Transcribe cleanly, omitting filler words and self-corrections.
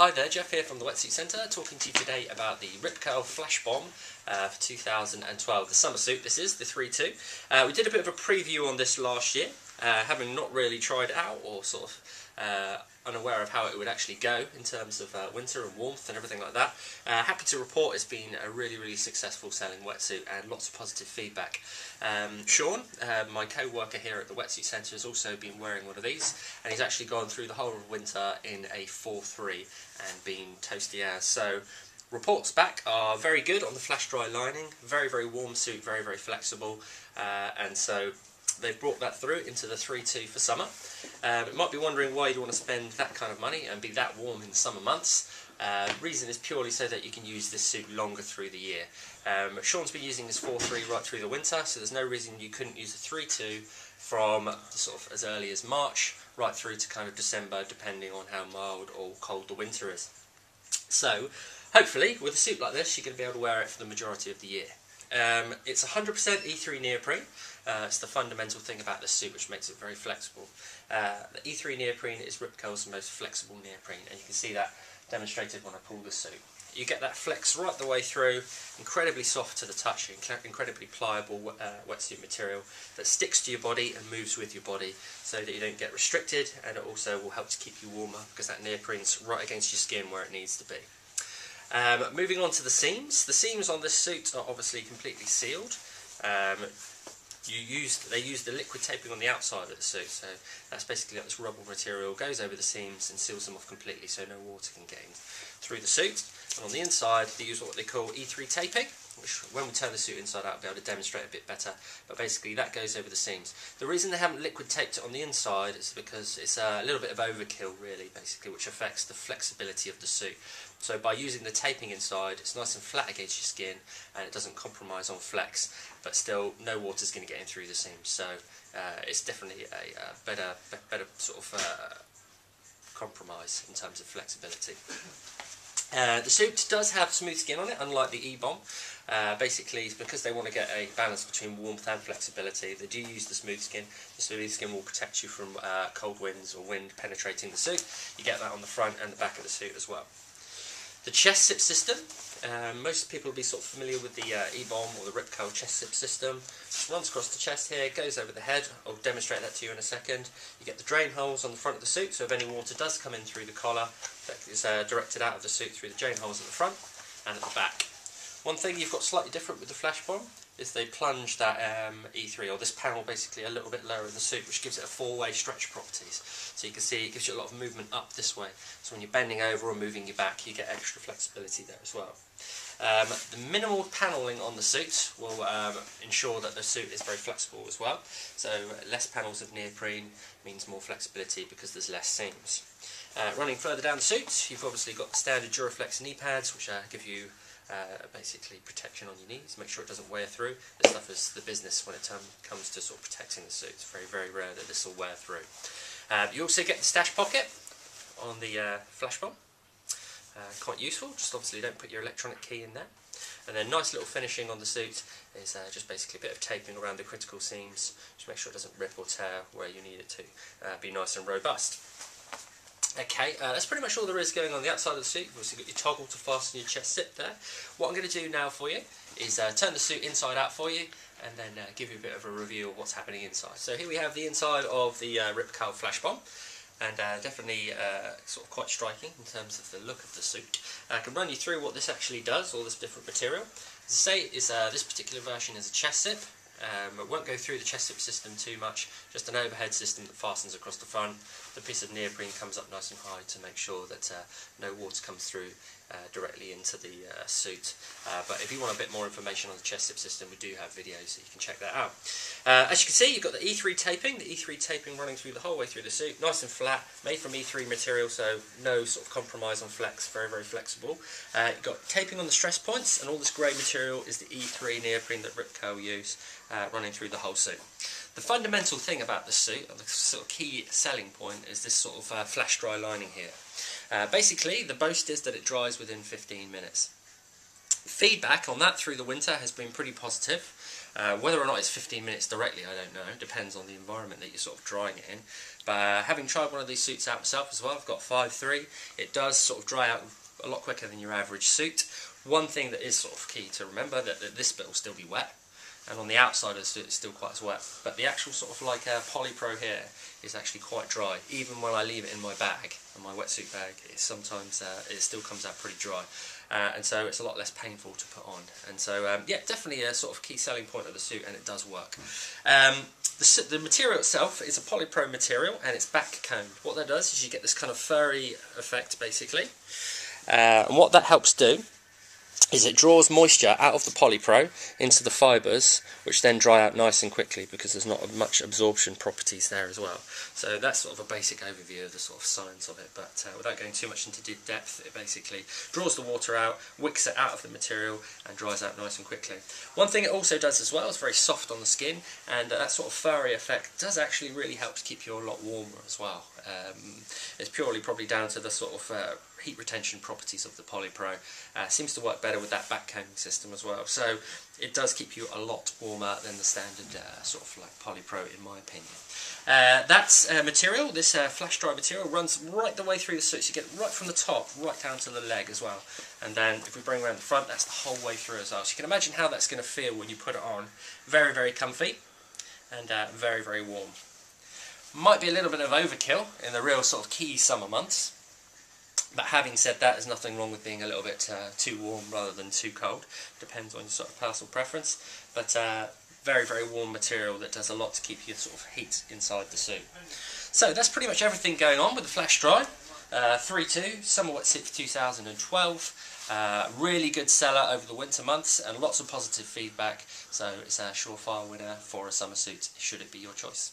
Hi there, Jeff here from the Wetsuit Centre, talking to you today about the Rip Curl Flash Bomb for 2012, the summer suit. This is the 3-2. We did a bit of a preview on this last year, having not really tried it out or sort of unaware of how it would actually go in terms of winter and warmth and everything like that. Happy to report it's been a really successful selling wetsuit and lots of positive feedback. Sean, my co-worker here at the Wetsuit Centre, has also been wearing one of these, and he's actually gone through the whole of winter in a 4-3 and been toasty as. So reports back are very good on the flash dry lining, very warm suit, very flexible, and so they've brought that through into the 3-2 for summer. You might be wondering why you'd want to spend that kind of money and be that warm in the summer months. Reason is purely so that you can use this suit longer through the year. Sean's been using this 4-3 right through the winter, so there's no reason you couldn't use the 3-2 from sort of as early as March right through to kind of December, depending on how mild or cold the winter is. So hopefully with a suit like this you are going to be able to wear it for the majority of the year. It's 100% E3 neoprene. It's the fundamental thing about this suit which makes it very flexible. The E3 neoprene is Rip Curl's most flexible neoprene, and you can see that demonstrated when I pull the suit. You get that flex right the way through, incredibly soft to the touch, incredibly pliable wetsuit material that sticks to your body and moves with your body so that you don't get restricted, and it also will help to keep you warmer because that neoprene's right against your skin where it needs to be. Moving on to the seams. The seams on this suit are obviously completely sealed. They use the liquid taping on the outside of the suit, so that's basically like this rubber material goes over the seams and seals them off completely so no water can get in through the suit. And on the inside they use what they call E3 taping, which when we turn the suit inside out I'll be able to demonstrate a bit better, but basically that goes over the seams. The reason they haven't liquid taped it on the inside is because it's a little bit of overkill really, basically, which affects the flexibility of the suit. So by using the taping inside, it's nice and flat against your skin and it doesn't compromise on flex, but still no water's going to get in through the seams, so it's definitely a better sort of compromise in terms of flexibility. The suit does have smooth skin on it, unlike the E-Bomb. Basically, it's because they want to get a balance between warmth and flexibility. They do use the smooth skin. The smooth skin will protect you from cold winds or wind penetrating the suit. You get that on the front and the back of the suit as well. The chest zip system. Most people will be sort of familiar with the E-Bomb or the Rip Curl chest zip system. Just runs across the chest here, goes over the head. I'll demonstrate that to you in a second. You get the drain holes on the front of the suit, so if any water does come in through the collar, that is directed out of the suit through the drain holes at the front and at the back. One thing you've got slightly different with the Flash Bomb is they plunge that E3, or this panel, basically a little bit lower in the suit, which gives it a four-way stretch properties. So you can see it gives you a lot of movement up this way. So when you're bending over or moving your back, you get extra flexibility there as well. The minimal panelling on the suit will ensure that the suit is very flexible as well. So less panels of neoprene means more flexibility because there's less seams. Running further down the suit, you've obviously got the standard Duraflex knee pads, which give you basically protection on your knees, make sure it doesn't wear through. This stuff is the business when it comes to sort of protecting the suit. It's very rare that this will wear through. You also get the stash pocket on the Flash Bomb. Quite useful, just obviously don't put your electronic key in there. And then nice little finishing on the suit is just basically a bit of taping around the critical seams, just make sure it doesn't rip or tear where you need it to. Be nice and robust. Okay, that's pretty much all there is going on the outside of the suit. You've also got your toggle to fasten your chest zip there. What I'm going to do now for you is turn the suit inside out for you and then give you a bit of a review of what's happening inside. So here we have the inside of the Rip Curl Flash Bomb, and definitely sort of quite striking in terms of the look of the suit. I can run you through what this actually does, all this different material. As I say, this particular version is a chest zip. It won't go through the chest zip system too much, just an overhead system that fastens across the front. The piece of neoprene comes up nice and high to make sure that no water comes through directly into the suit. But if you want a bit more information on the chest zip system, we do have videos, so you can check that out. As you can see, you've got the E3 taping running through the whole way through the suit, nice and flat, made from E3 material, so no sort of compromise on flex, very flexible. You've got taping on the stress points, and all this grey material is the E3 neoprene that Rip Curl use, running through the whole suit. The fundamental thing about the suit, or the sort of key selling point, is this sort of flash dry lining here. Basically, the boast is that it dries within 15 minutes. Feedback on that through the winter has been pretty positive. Whether or not it's 15 minutes directly, I don't know. It depends on the environment that you're sort of drying it in. But having tried one of these suits out myself as well, I've got 5.3. It does sort of dry out a lot quicker than your average suit. One thing that is sort of key to remember, that this bit will still be wet, and on the outside of the suit it's still quite as wet. But the actual sort of like Polypro here is actually quite dry. Even when I leave it in my bag, in my wetsuit bag, it sometimes it still comes out pretty dry. And so it's a lot less painful to put on. And so, yeah, definitely a sort of key selling point of the suit, and it does work. The material itself is a Polypro material, and it's back combed. What that does is you get this kind of furry effect, basically. And what that helps do is it draws moisture out of the Polypro into the fibres, which then dry out nice and quickly because there's not much absorption properties there as well. So that's sort of a basic overview of the sort of science of it, but without going too much into depth, it basically draws the water out, wicks it out of the material, and dries out nice and quickly. One thing it also does as well, it's very soft on the skin, and that sort of furry effect does actually really help to keep you a lot warmer as well. It's purely probably down to the sort of heat retention properties of the Polypro. Seems to work better with that back combing system as well, so it does keep you a lot warmer than the standard sort of like Polypro, in my opinion. That material, this flash dry material, runs right the way through the suit, so you get right from the top right down to the leg as well. And then if we bring around the front, that's the whole way through as well, so you can imagine how that's going to feel when you put it on. Very, very comfy and very, very warm. Might be a little bit of overkill in the real sort of key summer months, but having said that, there's nothing wrong with being a little bit too warm rather than too cold. Depends on your sort of personal preference, but very, very warm material that does a lot to keep your sort of heat inside the suit. So that's pretty much everything going on with the flash dry. 3.2 summer wetsuit for 2012. Really good seller over the winter months and lots of positive feedback. So it's a surefire winner for a summer suit, should it be your choice.